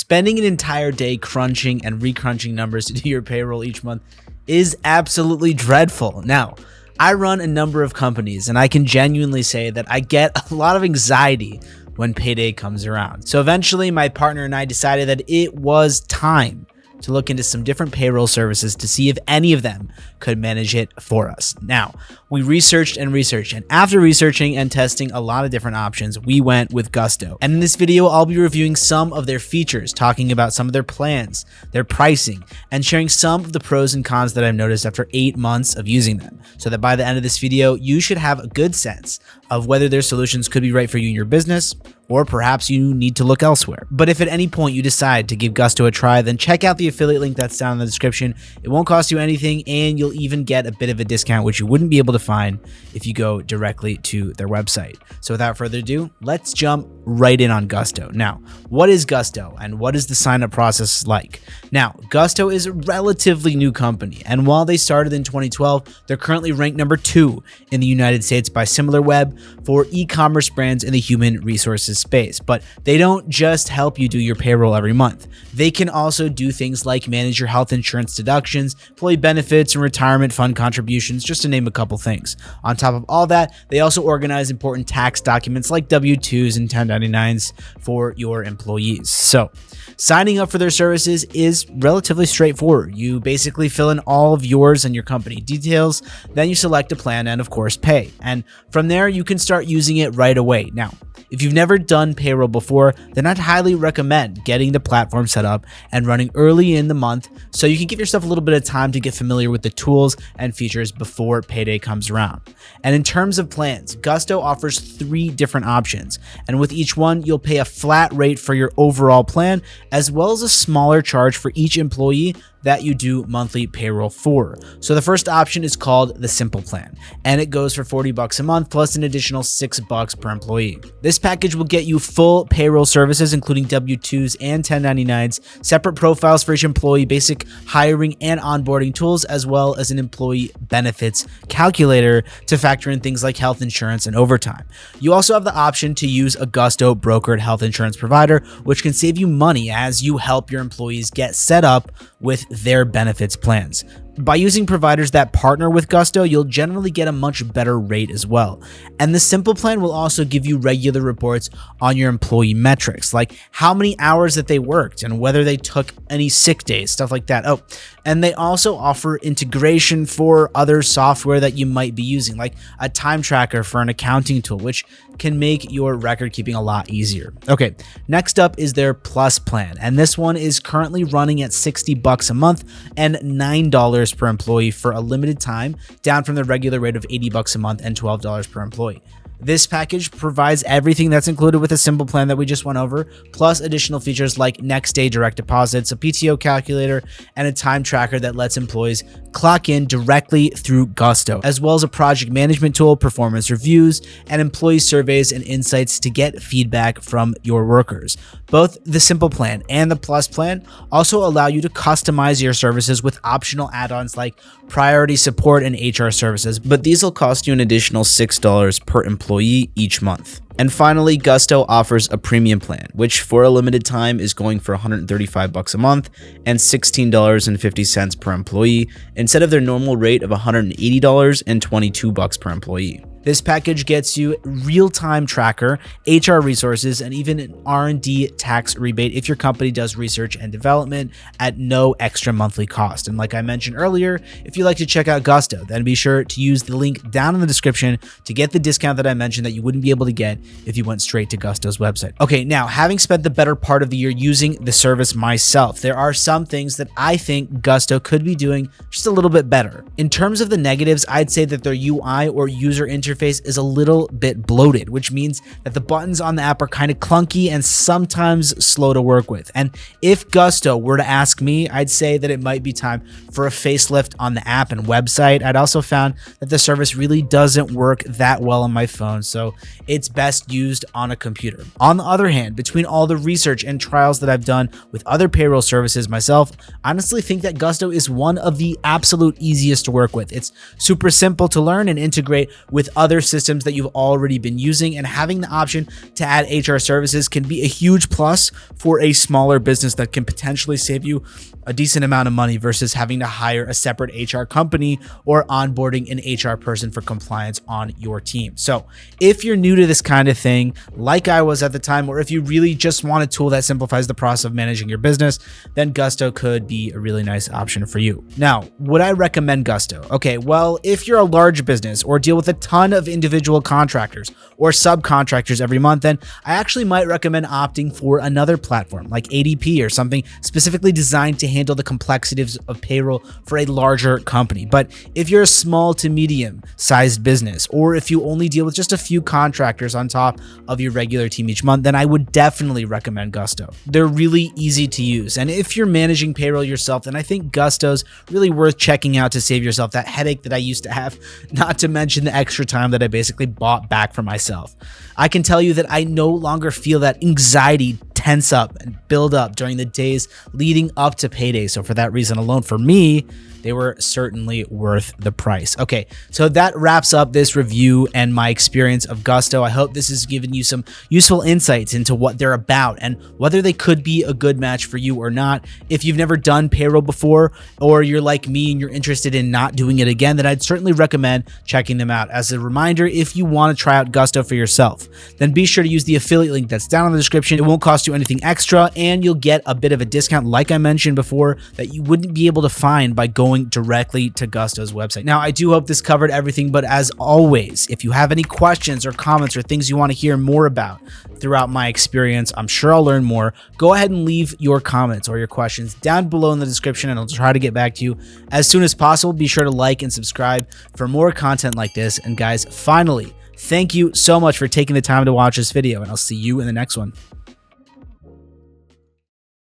Spending an entire day crunching and recrunching numbers to do your payroll each month is absolutely dreadful. Now, I run a number of companies and I can genuinely say that I get a lot of anxiety when payday comes around. So eventually my partner and I decided that it was time to look into some different payroll services to see if any of them could manage it for us. Now, we researched, and after researching and testing a lot of different options, we went with Gusto. And in this video, I'll be reviewing some of their features, talking about some of their plans, their pricing, and sharing some of the pros and cons that I've noticed after 8 months of using them, so that by the end of this video, you should have a good sense of whether their solutions could be right for you in your business, or perhaps you need to look elsewhere. But if at any point you decide to give Gusto a try, then check out the affiliate link that's down in the description. It won't cost you anything, and you'll even get a bit of a discount, which you wouldn't be able to find if you go directly to their website. So without further ado, let's jump right in on Gusto. Now, what is Gusto and what is the sign-up process like? Now, Gusto is a relatively new company, and while they started in 2012, they're currently ranked number 2 in the United States by SimilarWeb for e-commerce brands in the human resources space. But they don't just help you do your payroll every month. They can also do things like manage your health insurance deductions, employee benefits, and retirement fund contributions, just to name a couple things. On top of all that, they also organize important tax documents like W-2s and 1099s for your employees. So, signing up for their services is relatively straightforward. You basically fill in all of yours and your company details, then you select a plan and of course pay. And from there, you can start using it right away. Now, if you've never done payroll before, then I'd highly recommend getting the platform set up and running early in the month so you can give yourself a little bit of time to get familiar with the tools and features before payday comes around. And in terms of plans, Gusto offers 3 different options, and with each one, you'll pay a flat rate for your overall plan, as well as a smaller charge for each employee that you do monthly payroll for. So the first option is called the Simple Plan, and it goes for $40 a month plus an additional $6 per employee. This package will get you full payroll services, including W-2s and 1099s, separate profiles for each employee, basic hiring and onboarding tools, as well as an employee benefits calculator to factor in things like health insurance and overtime. You also have the option to use a Gusto brokered health insurance provider, which can save you money as you help your employees get set up with their benefits plans. By using providers that partner with Gusto, you'll generally get a much better rate as well. And the Simple Plan will also give you regular reports on your employee metrics, like how many hours that they worked and whether they took any sick days, stuff like that. Oh, and they also offer integration for other software that you might be using, like a time tracker for an accounting tool, which can make your record keeping a lot easier. Okay, next up is their Plus plan, and this one is currently running at $60 a month and $9 per employee for a limited time, down from the regular rate of $80 a month and $12 per employee. This package provides everything that's included with a Simple Plan that we just went over, plus additional features like next day direct deposits, a PTO calculator, and a time tracker that lets employees clock in directly through Gusto, as well as a project management tool, performance reviews, and employee surveys and insights to get feedback from your workers. Both the Simple Plan and the Plus Plan also allow you to customize your services with optional add-ons like priority support and HR services, but these will cost you an additional $6 per employee each month. And finally, Gusto offers a premium plan, which for a limited time is going for $135 a month and $16.50 per employee, instead of their normal rate of $180 and $22 per employee. This package gets you real-time tracker, HR resources, and even an R&D tax rebate if your company does research and development at no extra monthly cost. And like I mentioned earlier, if you'd like to check out Gusto, then be sure to use the link down in the description to get the discount that I mentioned that you wouldn't be able to get if you went straight to Gusto's website. Okay, now having spent the better part of the year using the service myself, there are some things that I think Gusto could be doing just a little bit better. In terms of the negatives, I'd say that their UI or user interface is a little bit bloated, which means that the buttons on the app are kind of clunky and sometimes slow to work with. And if Gusto were to ask me, I'd say that it might be time for a facelift on the app and website. I'd also found that the service really doesn't work that well on my phone, so it's best used on a computer. On the other hand, between all the research and trials that I've done with other payroll services myself, I honestly think that Gusto is one of the absolute easiest to work with. It's super simple to learn and integrate with other systems that you've already been using, and having the option to add HR services can be a huge plus for a smaller business that can potentially save you a decent amount of money versus having to hire a separate HR company or onboarding an HR person for compliance on your team. So if you're new to this kind of thing, like I was at the time, or if you really just want a tool that simplifies the process of managing your business, then Gusto could be a really nice option for you. Now, would I recommend Gusto? Okay, well, if you're a large business or deal with a ton of individual contractors or subcontractors every month, then I actually might recommend opting for another platform like ADP or something specifically designed to handle the complexities of payroll for a larger company. But if you're a small to medium sized business, or if you only deal with just a few contractors on top of your regular team each month, then I would definitely recommend Gusto. They're really easy to use. And if you're managing payroll yourself, then I think Gusto's really worth checking out to save yourself that headache that I used to have, not to mention the extra time that I basically bought back for myself. I can tell you that I no longer feel that anxiety tense up and build up during the days leading up to payday. So for that reason alone, for me, they were certainly worth the price. Okay, so that wraps up this review and my experience of Gusto. I hope this has given you some useful insights into what they're about and whether they could be a good match for you or not. If you've never done payroll before, or you're like me and you're interested in not doing it again, then I'd certainly recommend checking them out. As a reminder, if you want to try out Gusto for yourself, then be sure to use the affiliate link that's down in the description. It won't cost you anything extra, and you'll get a bit of a discount, like I mentioned before, that you wouldn't be able to find by going directly to Gusto's website. Now, I do hope this covered everything, but as always, if you have any questions or comments or things you want to hear more about throughout my experience, I'm sure I'll learn more. Go ahead and leave your comments or your questions down below in the description, and I'll try to get back to you as soon as possible. Be sure to like and subscribe for more content like this. And guys, finally, thank you so much for taking the time to watch this video, and I'll see you in the next one.